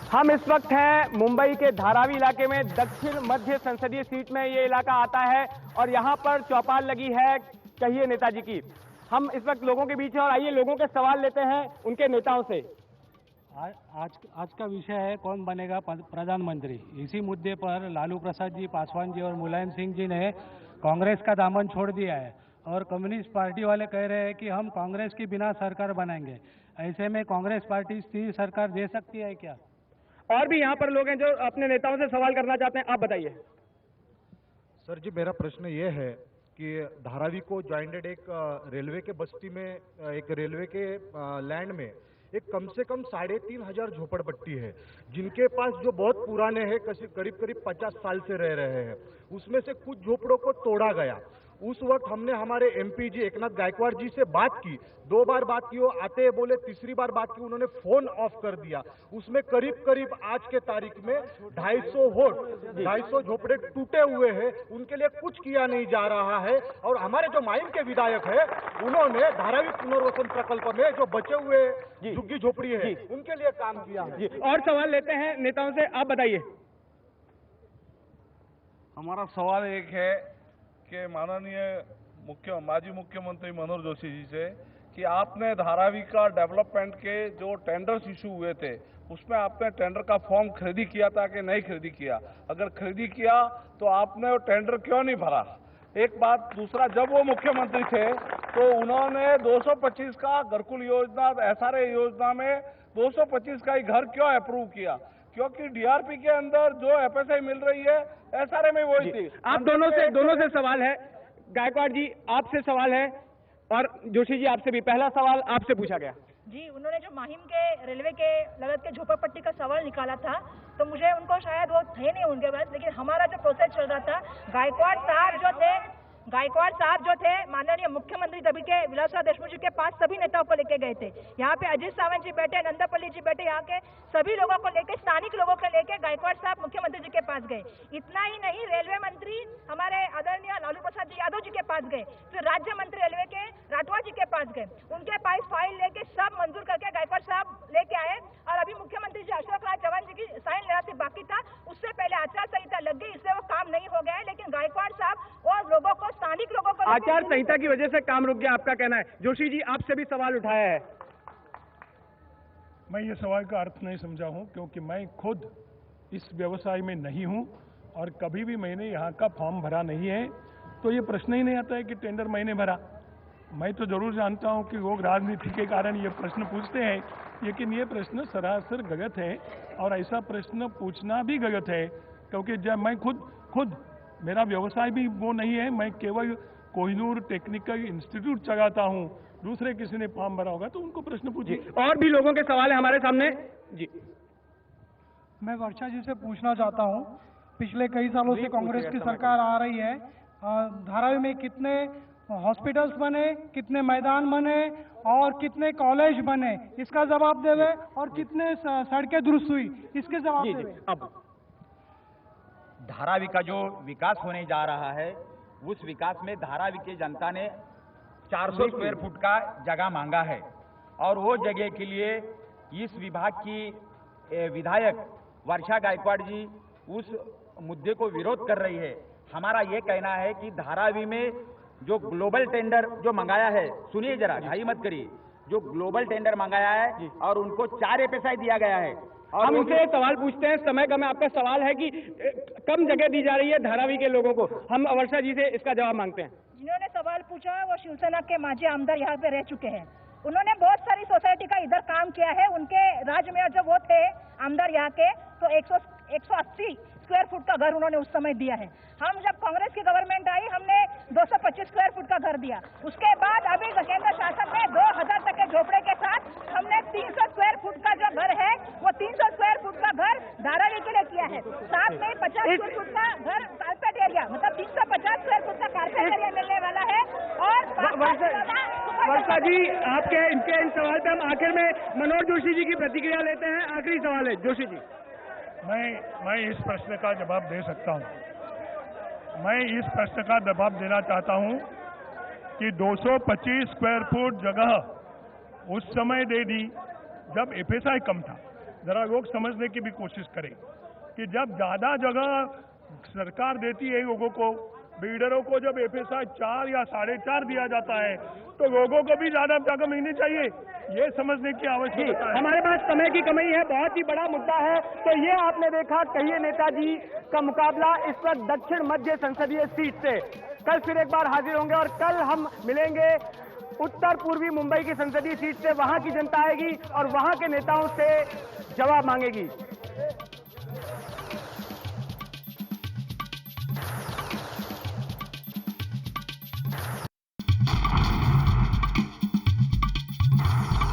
हम इस वक्त हैं मुंबई के धारावी इलाके में, दक्षिण मध्य संसदीय सीट में ये इलाका आता है और यहाँ पर चौपाल लगी है कहिए नेताजी की। हम इस वक्त लोगों के बीच हैं और आइए लोगों के सवाल लेते हैं उनके नेताओं से। आज का विषय है कौन बनेगा प्रधानमंत्री। इसी मुद्दे पर लालू प्रसाद जी, पासवान जी और मुलायम सिंह जी ने कांग्रेस का दामन छोड़ दिया है और कम्युनिस्ट पार्टी वाले कह रहे हैं कि हम कांग्रेस के बिना सरकार बनाएंगे। ऐसे में कांग्रेस पार्टी स्थिर सरकार दे सकती है क्या? और भी यहाँ पर लोग हैं जो अपने नेताओं से सवाल करना चाहते हैं, आप बताइए। सर जी, मेरा प्रश्न ये है कि धारावी को ज्वाइंटेड एक रेलवे के बस्ती में, एक रेलवे के लैंड में एक कम से कम 3,500 झोपड़पट्टी है, जिनके पास जो बहुत पुराने हैं, करीब करीब 50 साल से रह रहे हैं। उसमें से कुछ झोपड़ों को तोड़ा गया। उस वक्त हमने हमारे एमपी जी एकनाथ गायकवाड़ जी से बात की, 2 बार बात की, वो आते बोले, तीसरी बार बात की उन्होंने फोन ऑफ कर दिया। उसमें करीब करीब आज के तारीख में 250 झोपड़े टूटे हुए हैं, उनके लिए कुछ किया नहीं जा रहा है। और हमारे जो माइन के विधायक है, उन्होंने धारावी पुनर्वसन प्रकल्प में जो बचे हुए झुग्गी झोपड़ी है उनके लिए काम किया है। और सवाल लेते हैं नेताओं से, आप बताइए। हमारा सवाल एक है कि माननीय माजी मुख्यमंत्री मनोहर जोशी जी से कि आपने धारावी का डेवलपमेंट के जो टेंडर्स इशू हुए थे उसमें आपने टेंडर का फॉर्म खरीदी किया था कि नहीं खरीदी किया? अगर खरीदी किया तो आपने वो टेंडर क्यों नहीं भरा? एक बात। दूसरा, जब वो मुख्यमंत्री थे तो उन्होंने 225 का घरकुल योजना, एसआरए योजना में 225 का ही घर क्यों अप्रूव किया? क्योंकि डीआरपी के अंदर जो एफएसआई मिल रही है एसआरए में वही थी। आप दोनों से सवाल है। गायकवाड़ जी आपसे सवाल है और जोशी जी आपसे भी। पहला सवाल आपसे पूछा गया जी, उन्होंने जो माहिम के रेलवे के लगत के झोपड़पट्टी का सवाल निकाला था, तो मुझे उनको शायद वो थे नहीं उनके पास, लेकिन हमारा जो प्रोसेस चल रहा था, गायकवाड़ साहब जो थे माननीय मुख्यमंत्री तभी के विलासराव देशमुख जी के पास सभी नेताओं को लेके गए थे। यहाँ पे अजीत सावंत जी बैठे, नंदापल्ली जी बैठे, यहाँ के सभी लोगों को लेके, स्थानिक लोगों को लेके गायकवाड़ साहब मुख्यमंत्री जी के पास गए। इतना ही नहीं, रेलवे मंत्री हमारे आदरणीय लालू प्रसाद जी यादव जी के पास गए, फिर राज्य मंत्री रेलवे के राठवा जी के पास गए, उनके पास फाइल लेके सब मंजूर करके गायकवाड़ साहब लेके आए। और अभी मुख्यमंत्री जी अशोक राज चौहान जी की साइन लेना सिर्फ बाकी था, उससे पहले आचार संहिता लग गई, इससे वो काम नहीं हो गया है। लेकिन गायकवाड़ साहब और लोगों को, स्थानिक लोगों को, आचार संहिता की वजह से काम रुक गया, आपका कहना है। जोशी जी आपसे भी सवाल उठाया है। मैं ये सवाल का अर्थ नहीं समझा हूं, क्योंकि मैं खुद इस व्यवसाय में नहीं हूं और कभी भी मैंने यहाँ का फॉर्म भरा नहीं है, तो ये प्रश्न ही नहीं आता है कि टेंडर मैंने भरा। मैं तो जरूर जानता हूं कि लोग राजनीति के कारण ये प्रश्न पूछते हैं, लेकिन ये प्रश्न सरासर गलत है और ऐसा प्रश्न पूछना भी गलत है, क्योंकि जब मैं खुद मेरा व्यवसाय भी वो नहीं है, मैं केवल कोहिनूर टेक्निकल इंस्टीट्यूट चलाता हूं। दूसरे किसी ने फॉर्म भरा होगा तो उनको प्रश्न पूछिए। और भी लोगों के सवाल है हमारे सामने जी। मैं वर्षा जी से पूछना चाहता हूं, पिछले कई सालों से कांग्रेस की सरकार आ रही है, धारावी में कितने हॉस्पिटल्स बने, कितने मैदान बने और कितने कॉलेज बने, इसका जवाब देवे। और कितने सड़कें दुरुस्त हुई, इसके जवाब देवे। अब धारावी का जो विकास होने जा रहा है, उस विकास में धारावी की जनता ने 400 स्क्वायर फुट का जगह मांगा है और वो जगह के लिए इस विभाग की विधायक वर्षा गायकवाड़ जी उस मुद्दे को विरोध कर रही है। हमारा ये कहना है कि धारावी में जो ग्लोबल टेंडर जो मंगाया है, सुनिए जरा, घाई मत करिए, जो ग्लोबल टेंडर मंगाया है और उनको 4 एफएसआई दिया गया है। और हम उनसे सवाल पूछते हैं, समय कम है। आपका सवाल है कि कम जगह दी जा रही है धारावी के लोगों को। हम वर्षा जी से इसका जवाब मांगते हैं। जिन्होंने सवाल पूछा वो शिवसेना के माजी आमदार यहाँ पे रह चुके हैं। उन्होंने बहुत सारी सोसाइटी का इधर काम किया है। उनके राज में जब वो थे आमदार यहाँ के, तो 180 स्क्वायर फुट का घर उन्होंने उस समय दिया है। हम जब कांग्रेस की गवर्नमेंट आई, हमने 225 स्क्वायर फुट का घर दिया। उसके बाद अभी केंद्र शासन में 2000 तक के झोपड़े के साथ हमने 300 स्क्वायर फुट का जो घर है, वो 300 स्क्वायर फुट का घर धारावी के लिए किया है। साथ में 50 स्क्वायर फुट का घर कारपेट एरिया, मतलब 350 स्क्वायर फुट का कारपेट एरिया मिलने वाला है। और वर्षा जी आपके इनके इन सवाल पे हम आखिर में मनोहर जोशी जी की प्रतिक्रिया लेते हैं। आखिरी सवाल है जोशी जी। मैं इस प्रश्न का जवाब दे सकता हूं। मैं इस प्रश्न का जवाब देना चाहता हूं कि 225 स्क्वायर फुट जगह उस समय दे दी जब एफएसआई कम था। जरा लोग समझने की भी कोशिश करें कि जब ज़्यादा जगह सरकार देती है लोगों को, बिल्डरों को जब FSI 4 या 4.5 दिया जाता है तो लोगों को भी ज़्यादा जगह मिलनी चाहिए, ये समझने की आवश्यकता है। हमारे पास समय की कमी है, बहुत ही बड़ा मुद्दा है। तो ये आपने देखा कहिए नेताजी का मुकाबला इस वक्त दक्षिण मध्य संसदीय सीट से। कल फिर एक बार हाजिर होंगे और कल हम मिलेंगे उत्तर पूर्वी मुंबई की संसदीय सीट से। वहां की जनता आएगी और वहां के नेताओं से जवाब मांगेगी।